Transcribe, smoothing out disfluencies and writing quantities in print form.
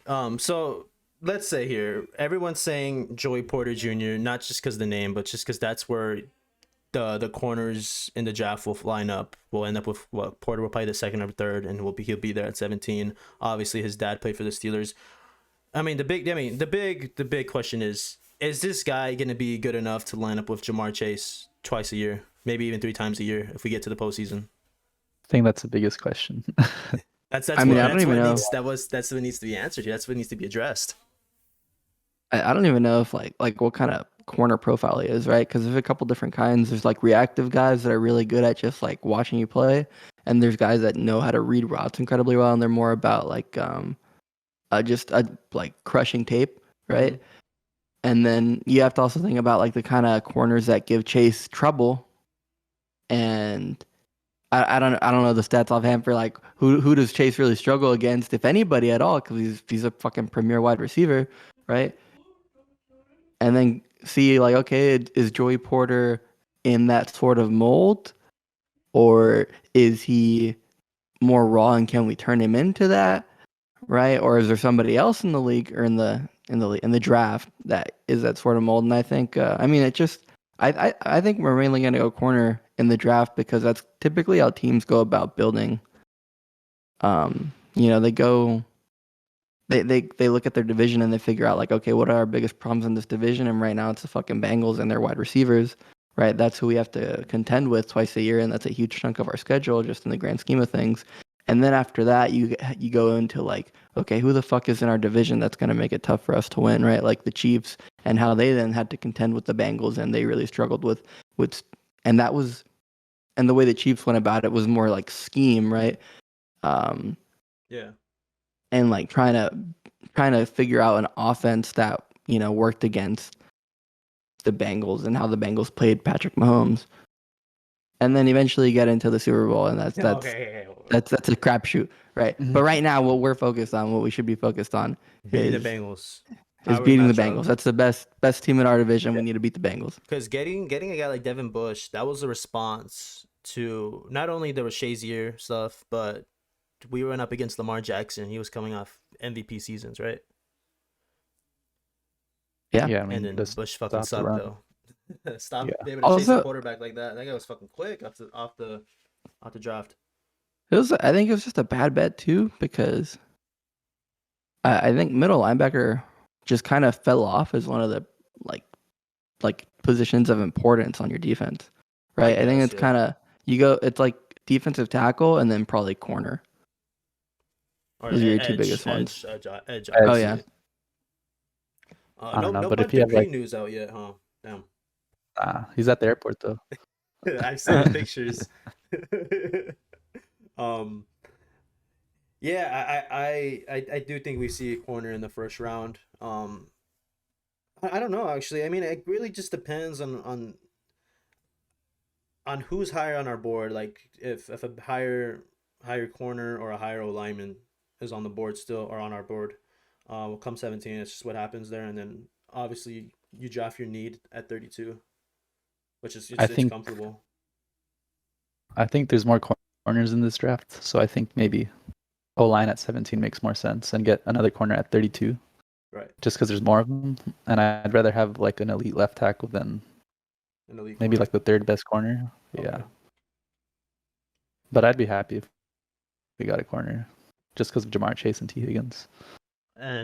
So let's say here, everyone's saying Joey Porter Jr. not just because the name, but just because that's where the corners in the draft will line up. We'll end up with what Porter will play the second or third, and he'll be there at 17. Obviously, his dad played for the Steelers. The big question is this guy gonna be good enough to line up with Jamar Chase twice a year, maybe even three times a year if we get to the postseason? I think that's the biggest question. I mean, I don't That's even what know. needs that's what needs to be answered here. That's what needs to be addressed. I don't even know if like what kind of corner profile he is, right? Because there's a couple different kinds. There's like reactive guys that are really good at just like watching you play, and there's guys that know how to read routes incredibly well, and they're more about like just like crushing tape, right? And then you have to also think about like the kind of corners that give Chase trouble. And I don't know the stats offhand for like who does Chase really struggle against, if anybody at all, because he's a fucking premier wide receiver, right? And then see like, okay, is Joey Porter in that sort of mold, or is he more raw and can we turn him into that, right? Or is there somebody else in the league or in the draft that is that sort of mold? And I think I mean it just I think we're mainly going to go corner in the draft because that's typically how teams go about building. They go they look at their division and they figure out like, okay, what are our biggest problems in this division? And right now it's the fucking Bengals and their wide receivers, right? That's who we have to contend with twice a year, and that's a huge chunk of our schedule just in the grand scheme of things. And then after that, you go into like, okay, who the fuck is in our division that's going to make it tough for us to win, right? Like the Chiefs and how they then had to contend with the Bengals, and they really struggled with, and that was, and the way the Chiefs went about it was more like scheme, right? Um, Yeah. and like trying to figure out an offense that worked against the Bengals and how the Bengals played Patrick Mahomes, and then eventually get into the Super Bowl, and Okay. that's a crapshoot, right? Mhm. But right now, what we're focused on, what we should be focused on, Beating the is Bengals. is How we beating the match up. Bengals. That's the best team in our division. Yeah. We need to beat the Bengals. Because getting a guy like Devin Bush, that was a response to not only the Shazier stuff, but we went up against Lamar Jackson. He was coming off MVP seasons, right? Yeah. Yeah, I And mean, then just Bush fucking stop the sucked run. though. Stop Yeah. being able to chase a Also, quarterback like that. That guy was fucking quick off the draft. I think it was just a bad bet too because I think middle linebacker just kind of fell off as one of the like positions of importance on your defense, I right? I think guess, it's yeah. kind of it's like defensive tackle and then probably corner. Or Those are your two biggest ones. edge. Oh Edge. yeah. Obviously. I don't No, know, no but if Bud you have Dupree like, news out yet, huh? Damn. he's at the airport though. I've seen the pictures. um, yeah, I do think we see a corner in the first round. I don't know actually. I mean, it really just depends on who's higher on our board. Like if a higher corner or a higher O lineman is on the board still or on our board, will come 17. It's just what happens there, and then obviously you draft your need at 32, which is I it's think comfortable. I think there's more corners in this draft, so I think maybe O line at 17 makes more sense, and get another corner at 32, Right. just because there's more of them. And I'd rather have like an elite left tackle than An elite maybe corner. like the third best corner. Okay. Yeah, but I'd be happy if we got a corner, just because of Jamar Chase and T Higgins. And